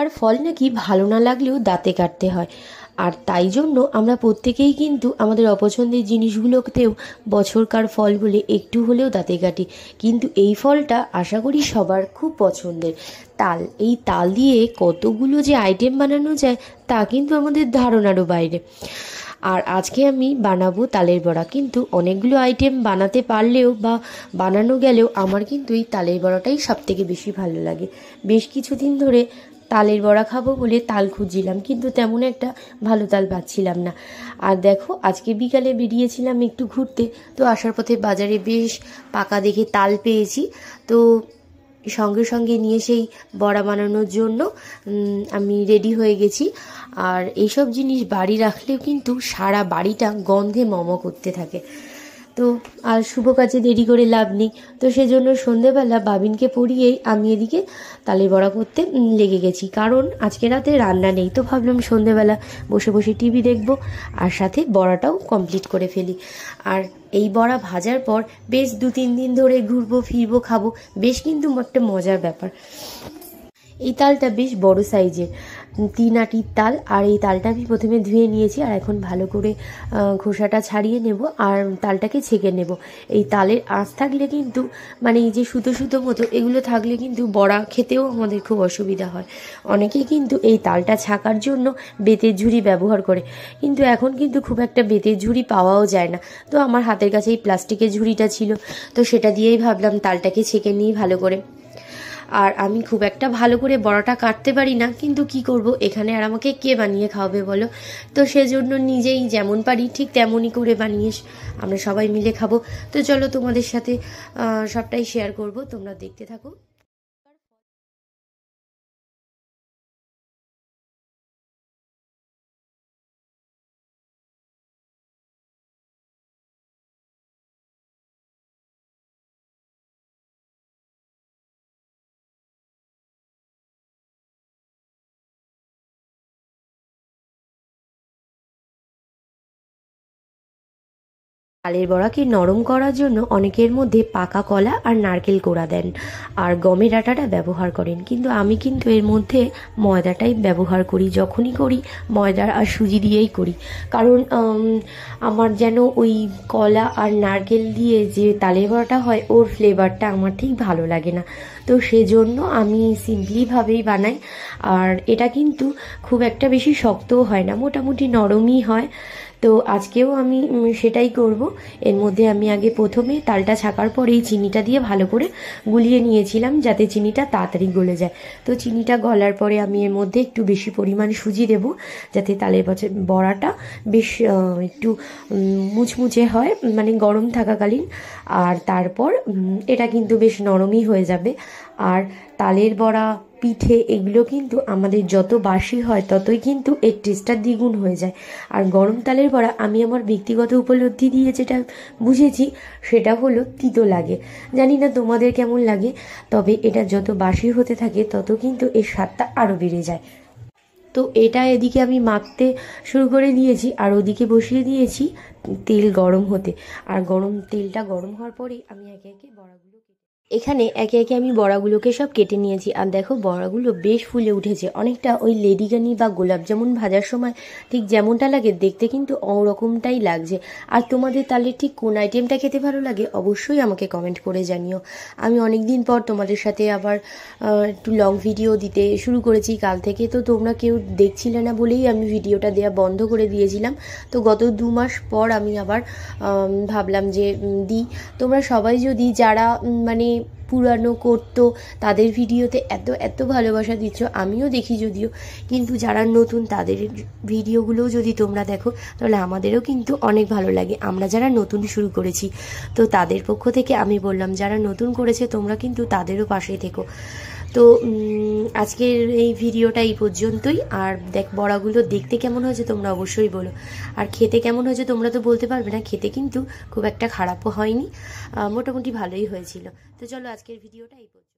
আর ফল নাকি ভালো না লাগলেও দাঁতে কাটতে হয়। আর তাই জন্য আমরা প্রত্যেকেই কিন্তু আমাদের অপছন্দের জিনিসগুলোতেও বছরকার ফলগুলি একটু হলেও দাঁতে কাটি। কিন্তু এই ফলটা আশা করি সবার খুব পছন্দের। তাল, এই তাল দিয়ে কতগুলো যে আইটেম বানানো যায় তা কিন্তু আমাদের ধারণারও বাইরে। আর আজকে আমি বানাবো তালের বড়া, কিন্তু অনেকগুলো আইটেম বানাতে পারলেও বা বানানো গেলেও আমার কিন্তু এই তালের বড়াটাই সবথেকে বেশি ভালো লাগে। বেশ কিছুদিন ধরে তালের বড়া খাবো বলে তাল খুঁজছিলাম, কিন্তু তেমন একটা ভালো তাল পাচ্ছিলাম না। আর দেখো, আজকে বিকালে বেরিয়েছিলাম একটু ঘুরতে, তো আসার পথে বাজারে বেশ পাকা দেখে তাল পেয়েছি। তো সঙ্গে সঙ্গে নিয়ে সেই বড়া বানানোর জন্য আমি রেডি হয়ে গেছি। আর এইসব জিনিস বাড়ি রাখলেও কিন্তু সারা বাড়িটা গন্ধে মম করতে থাকে। তো আর শুভ কাজে দেরি করে লাভ নেই, তো সেজন্য সন্ধেবেলা বাবিনকে পড়িয়েই আমি এদিকে তালের বড়া করতে লেগে গেছি। কারণ আজকে রাতে রান্না নেই, তো ভাবলাম সন্ধেবেলা বসে বসে টিভি দেখবো আর সাথে বড়াটাও কমপ্লিট করে ফেলি। আর এই বড়া ভাজার পর বেশ 2-3 দিন ধরে ঘুরবো ফিরবো খাবো, বেশ কিন্তু একটা মজার ব্যাপার। এই তালটা বেশ বড় সাইজের, 3 আটির তাল। আর এই তালটা আমি প্রথমে ধুয়ে নিয়েছি, আর এখন ভালো করে খোসাটা ছাড়িয়ে নেব আর তালটাকে ছেঁকে নেব। এই তালের আঁশ থাকলে কিন্তু, মানে এই যে সুতো সুতো মতো এগুলো থাকলে কিন্তু বড়া খেতেও আমাদের খুব অসুবিধা হয়। অনেকেই কিন্তু এই তালটা ছাকার জন্য বেতের ঝুড়ি ব্যবহার করে, কিন্তু এখন কিন্তু খুব একটা বেতের ঝুড়ি পাওয়াও যায় না। তো আমার হাতের কাছে এই প্লাস্টিকের ঝুড়িটা ছিল, তো সেটা দিয়েই ভাবলাম তালটাকে ছেঁকে নিই ভালো করে। আর আমি খুব একটা ভালো করে বড়াটা কাটতে পারি না, কিন্তু কি করব, এখানে আর আমাকে কে বানিয়ে খাওয়াবে বলো। তো সেজন্য নিজেই যেমন পারি ঠিক তেমনই করে বানিয়ে আমরা সবাই মিলে খাবো। তো চলো তোমাদের সাথে সবটাই শেয়ার করব, তোমরা দেখতে থাকো। তালের বড়াকে নরম করার জন্য অনেকের মধ্যে পাকা কলা আর নারকেল কোড়া দেন আর গমের আটাটা ব্যবহার করেন, কিন্তু আমি কিন্তু এর মধ্যে ময়দাটাই ব্যবহার করি। যখনই করি ময়দা আর সুজি দিয়েই করি, কারণ আমার যেন ওই কলা আর নারকেল দিয়ে যে তালের বড়াটা হয় ওর ফ্লেভারটা আমার ঠিক ভালো লাগে না। তো সেজন্য আমি সিম্পলিভাবেই বানাই। আর এটা কিন্তু খুব একটা বেশি শক্তও হয় না, মোটামুটি নরমই হয়। তো আজকেও আমি সেটাই করব। এর মধ্যে আমি আগে প্রথমে তালটা ছাকার পরেই চিনিটা দিয়ে ভালো করে গুলিয়ে নিয়েছিলাম, যাতে চিনিটা তাড়াতাড়ি গলে যায়। তো চিনিটা গলার পরে আমি এর মধ্যে একটু বেশি পরিমাণ সুজি দেব, যাতে তালের বড়াটা বেশ একটু মুচমুচে হয়, মানে গরম থাকাকালীন। আর তারপর এটা কিন্তু বেশ নরমই হয়ে যাবে। আর তালের বড়া, পিঠে এগুলো কিন্তু আমাদের যত বাসি হয় ততই কিন্তু এর টেস্টটা দ্বিগুণ হয়ে যায়। আর গরম তালের বড়া আমি আমার ব্যক্তিগত উপলব্ধি দিয়ে যেটা বুঝেছি সেটা হলো তিতো লাগে। জানি না তোমাদের কেমন লাগে, তবে এটা যত বাসি হতে থাকে তত কিন্তু এর স্বাদটা আরও বেড়ে যায়। তো এটা এদিকে আমি মাখতে শুরু করে দিয়েছি, আর ওদিকে বসিয়ে দিয়েছি তেল গরম হতে। আর তেলটা গরম হওয়ার পরেই আমি একে একে বড়াগুলো এখানে একে একে আমি বড়াগুলোকে সব কেটে নিয়েছি। আর দেখো, বড়াগুলো বেশ ফুলে উঠেছে, অনেকটা ওই লেডিকেনি বা গোলাপ জামুন ভাজার সময় ঠিক যেমনটা লাগে দেখতে কিন্তু ওরকমটাই লাগছে। আর তোমাদের তাহলে ঠিক কোন আইটেমটা খেতে ভালো লাগে অবশ্যই আমাকে কমেন্ট করে জানিও। আমি অনেক দিন পর তোমাদের সাথে আবার একটু লং ভিডিও দিতে শুরু করেছি কাল থেকে। তো তোমরা কেউ দেখছিলে না বলেই আমি ভিডিওটা দেওয়া বন্ধ করে দিয়েছিলাম। তো গত 2 মাস পর আমি আবার ভাবলাম যে দিই। তোমরা সবাই যদি যারা মানে পুরানো করতো তাদের ভিডিওতে এত এত ভালোবাসা দিচ্ছ, আমিও দেখি যদিও, কিন্তু যারা নতুন তাদের ভিডিওগুলোও যদি তোমরা দেখো তাহলে আমাদেরও কিন্তু অনেক ভালো লাগে, আমরা যারা নতুন শুরু করেছি। তো তাদের পক্ষ থেকে আমি বললাম, যারা নতুন করেছে তোমরা কিন্তু তাদেরও পাশে থেকো। তো আজকের এই ভিডিওটা এই পর্যন্তই। আর বড়াগুলো দেখতে কেমন হয়েছে তোমরা অবশ্যই বলো, আর খেতে কেমন হয়েছে তোমরা তো বলতে পারবে না। খেতে কিন্তু খুব একটা খারাপও হয়নি, মোটামুটি ভালোই হয়েছিল। তো চলো আজকের ভিডিওটা এই পর্যন্ত।